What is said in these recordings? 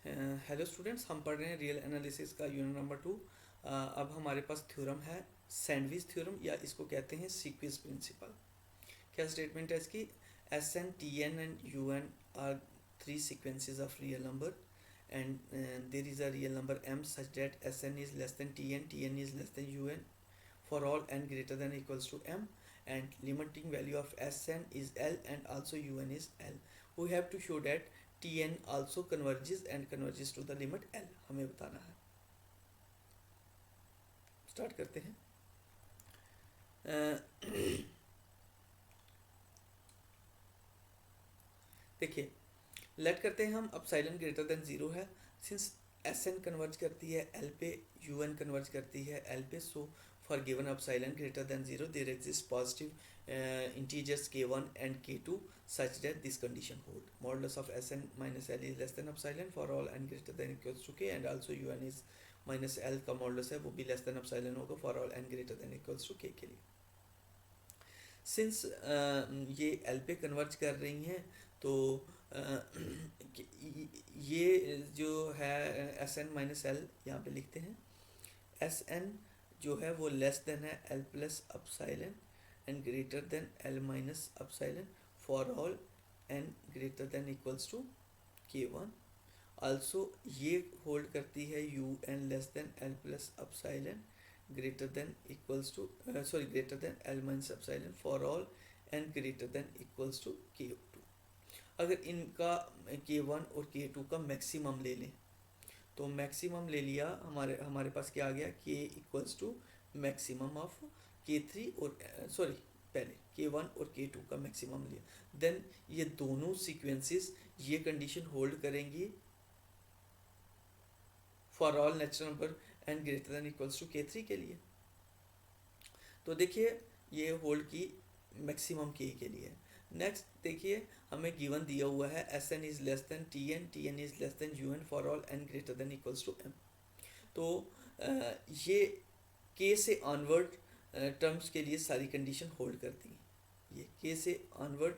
Hello students, हम पढ़ रहे हैं रियल एनालिसिस का यूनिट नंबर 2। अब हमारे पास थ्योरम है सैंडविच थ्योरम, या इसको कहते हैं सीक्वेंस प्रिंसिपल। क्या स्टेटमेंट है इसकी? S N T N and U N R three sequences of real number and there is a real number m such that Sn is less than Tn is less than Un for all n greater than or equals to m, and limiting value of Sn is L and also Un is L. We have to show that Tn also converges and converges to the limit L. हमें बताना है। Start करते हैं। देखिए, late करते हैं हम, अब साइलन ग्रेटर देन जीरो है। सिंस एस एन कन्वर्ज करती है एल पे, यू एन कन्वर्ज करती है एल पे, सो for given epsilon greater than zero there exist positive integers K one and K two such that this condition hold. Modulus of S N minus L is less than epsilon for all N greater than equals to K, and also U N is minus L का modulus है वो भी less than epsilon होगा for all N greater than equals to के लिए। Since ये L पे converge कर रही हैं, तो ये जो है एस एन माइनस एल यहाँ पे लिखते हैं। एस एन जो है वो लेस देन है L plus epsilon and greater than L minus epsilon for all N greater than equals to K one. Also ये होल्ड करती है U N less than L plus epsilon greater than equals to greater than L minus epsilon for all n greater than equals to K2। अगर इनका K1 और K2 का maximum ले लें, तो मैक्सिमम ले लिया, हमारे पास क्या आ गया, K equals to maximum of K3 और पहले K1 और K2 का मैक्सिमम लिया, देन ये दोनों सीक्वेंसेस ये कंडीशन होल्ड करेंगी for all natural number and greater than equals to K3 के लिए। तो देखिए ये होल्ड की मैक्सिमम के लिए। नेक्स्ट देखिए, हमें गिवन दिया हुआ है S N is less than T N is less than U N for all N greater than equals to M. तो ये के से ऑनवर्ड टर्म्स के लिए सारी कंडीशन होल्ड करती हैं। ये के से ऑनवर्ड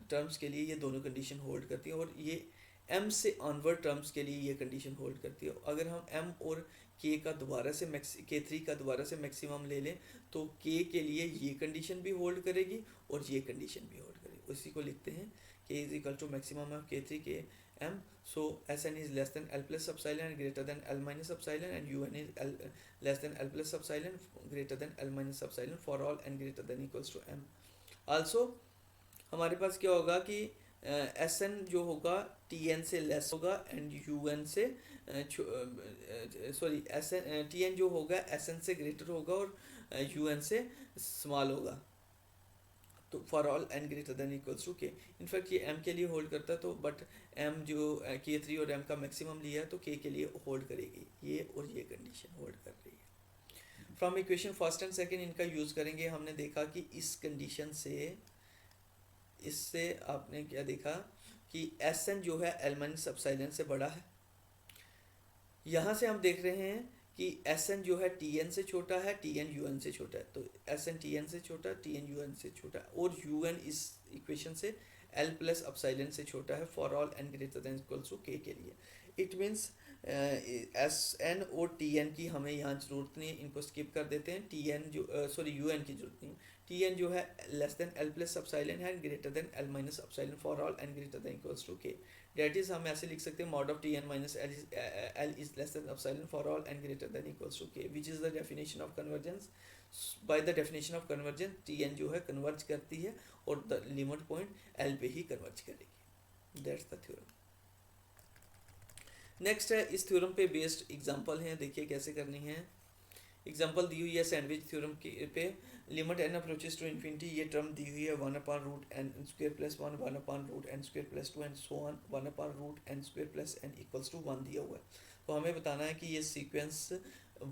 टर्म्स के लिए ये दोनों कंडीशन होल्ड करती हैं, और ये m से ऑनवर्ड टर्म्स के लिए ये कंडीशन होल्ड करती है। अगर हम m और k का दोबारा से K3 का दोबारा से मैक्सिमम ले लें, तो k के लिए ये कंडीशन भी होल्ड करेगी और ये कंडीशन भी होल्ड करेगी। उसी को लिखते हैं k is equal to maximum of K3 के m, so S N is less than L plus epsilon and greater than L minus epsilon, and U N is less than L plus epsilon greater than L minus epsilon for all N greater than equals to m। Also हमारे पास क्या होगा कि S N जो होगा T N से less होगा and U N से एस एन टी एन जो होगा एस एन से ग्रेटर होगा और यू एन से स्मॉल होगा, तो for all N greater than equals to K. In fact ये एम के लिए होल्ड करता है, तो बट एम जो K3 और एम का मैक्सिमम लिया है तो के लिए होल्ड करेगी ये, और ये कंडीशन होल्ड कर रही है। From equation first and second इनका यूज़ करेंगे। हमने देखा कि इस कंडीशन से, इससे आपने क्या देखा कि एस एन जो है एल माइनस अपसाइलन से बड़ा है। यहाँ से हम देख रहे हैं कि एस एन जो है टी एन से छोटा है, टी एन यू एन से छोटा है, तो एस एन टी एन से छोटा, टी एन यू एन से छोटा, और यू एन इस इक्वेशन से एल प्लस अपसाइलन से छोटा है for all N greater than equals to के लिए। इट मीन्स एस एन और टी एन की हमें यहाँ ज़रूरत नहीं है, इनको स्किप कर देते हैं। टी एन जो यू एन की जरूरत नहीं। टी एन जो है less than L plus epsilon है, greater than L minus epsilon for all N greater than equals to K. That is हम ऐसे लिख सकते हैं, mod of T N minus L is less than epsilon for all N greater than equals to K, which is the definition of convergence. By the definition of convergence T N जो है converge करती है और the limit point L पे ही converge करेगी। That's the theorem. Next है इस theorem पे बेस्ड एग्जांपल हैं, देखिए कैसे करनी है। एग्जांपल दी हुई है सैंडविच थ्योरम पे। Limit N approaches to infinity, ये टर्म दी हुई है 1 upon root N square plus 1, 1 upon root N square plus 2 and so on, 1 upon root N square plus N equals to 1 दिया हुआ है। तो हमें बताना है कि ये सीक्वेंस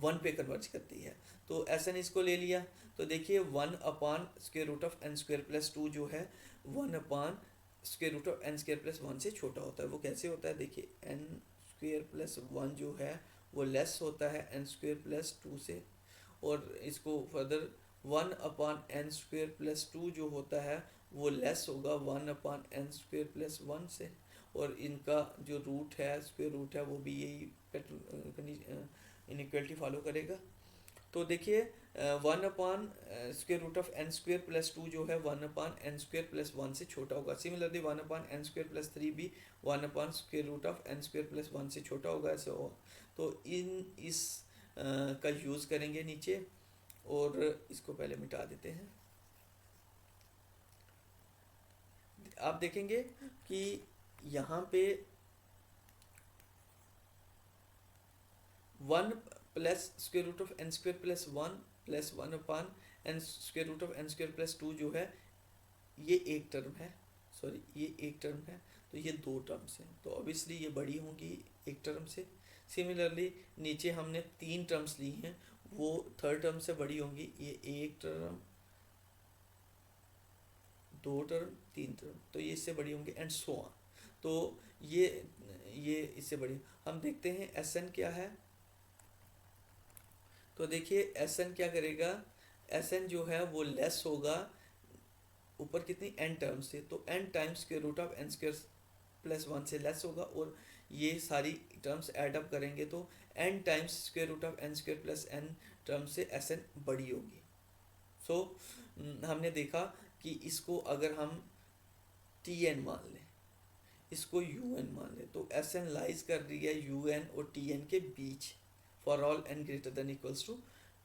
1 पे कन्वर्ज करती है। तो एस एन इसको ले लिया, तो देखिए 1 upon square root of N square plus 2 जो है 1 upon square root of N square plus 1 से छोटा होता है। वो कैसे होता है, देखिए एन स्क्वायर प्लस 1 जो है वो लेस होता है एन स्क्वायर प्लस 2 से, और इसको further 1 upon N square plus 2 जो होता है वो लेस होगा 1 अपॉन एन स्क्वायर प्लस 1 से, और इनका जो रूट है, स्क्वायर रूट है, वो भी यही इनइक्वलिटी फॉलो करेगा। तो देखिए 1 square root of N square plus 2 जो है 1 स्क्वायर प्लस 1 से छोटा होगा। सिमिलरली 1 स्क्वायर प्लस 3 भी 1 square root of N square plus 1 से छोटा होगा, ऐसे होगा। तो इस का यूज़ करेंगे नीचे, और इसको पहले मिटा देते हैं। आप देखेंगे कि यहाँ पे 1 plus square root of N square plus 1 plus 1 square root of N square plus 2 जो है ये एक टर्म है, सॉरी ये एक टर्म है, तो ये दो टर्म्स हैं, तो ऑब्वियसली ये बड़ी होंगी एक टर्म से। सिमिलरली नीचे हमने 3 टर्म्स ली हैं, वो थर्ड टर्म से बड़ी होंगी। ये एक टर्म, 2 टर्म, 3 टर्म, तो ये इससे बड़ी होंगी एंड सो ऑन। तो ये इससे बड़ी। हम देखते हैं एस एन क्या है। तो देखिए एस एन क्या करेगा, एस एन जो है वो लेस होगा ऊपर कितनी n टर्म्स से, तो n times square root of N square plus 1 से लेस होगा, और ये सारी टर्म्स ऐड अप करेंगे तो n times square root of N square plus n term से एस एन बड़ी होगी। सो हमने देखा कि इसको अगर हम टी एन मान लें, इसको यू एन मान लें, तो एस एन लाइज कर रही है यू एन और टी एन के बीच for all N greater than equals to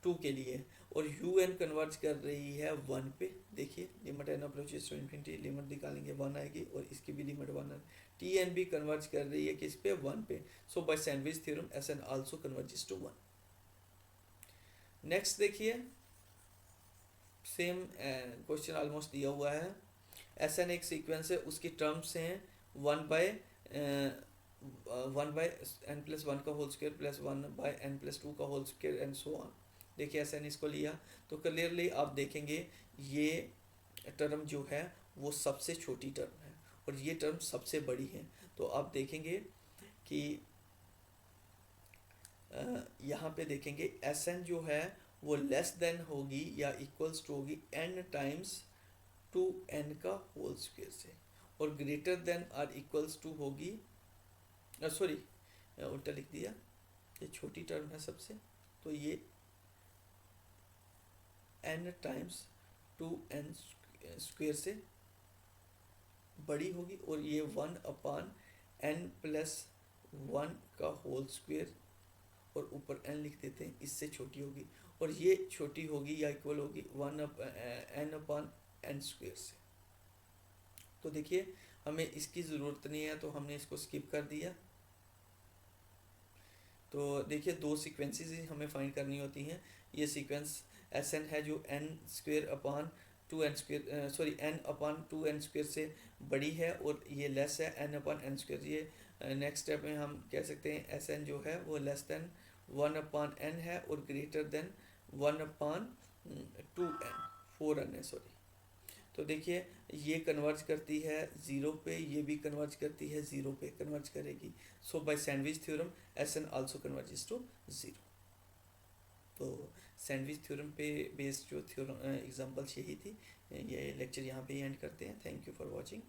2 के लिए, और यू एन कन्वर्ज कर रही है 1 पे। देखिए limit N approaches to infinity, limit निकालेंगे 1 आएगी, और इसकी भी लिमिट 1 आएगी। टी एन भी कन्वर्ज कर रही है किस पे, 1 पे। So by sandwich theorem S N also converges to 1। Next देखिए, सेम क्वेश्चन ऑलमोस्ट दिया हुआ है। एस एन एक सीक्वेंस है, उसकी टर्म्स हैं 1/n+1 का होल स्क्वायर प्लस 1/n+2 का whole square and so on. देखिए एस एन इसको लिया, तो क्लियरली आप देखेंगे ये टर्म जो है वो सबसे छोटी टर्म है, और ये टर्म सबसे बड़ी है। तो आप देखेंगे कि यहाँ पे देखेंगे एस एन जो है वो लेस देन होगी या इक्वल्स टू होगी n टाइम्स 2n का होल स्क्वायर से, और greater than or equals to होगी, सॉरी उल्टा लिख दिया, ये छोटी टर्म है सबसे, तो ये n टाइम्स 2n स्क्वायर से बड़ी होगी, और ये 1/n+1 का होल स्क्वायर, और ऊपर n लिख देते हैं, इससे छोटी होगी, और ये छोटी होगी या इक्वल होगी 1/n स्क्वायर से। तो देखिए हमें इसकी ज़रूरत नहीं है, तो हमने इसको स्किप कर दिया। तो देखिए 2 सीक्वेंसेस ही हमें फाइंड करनी होती हैं। ये सीक्वेंस एस एन है जो n/2n से बड़ी है, और ये लेस है n/n²। ये नेक्स्ट स्टेप में हम कह सकते हैं एस एन जो है वो लेस देन 1/n है, और ग्रेटर देन 1/2n, 4n है, सॉरी। तो देखिए ये कन्वर्ज करती है 0 पे, ये भी कन्वर्ज करती है 0 पे, कन्वर्ज करेगी। So by sandwich theorem S N also converges to 0। तो सैंडविच थ्योरम पे बेस्ड जो थ्योरम एग्जांपल्स यही थी। ये लेक्चर यहाँ पे ही एंड करते हैं। Thank you for watching.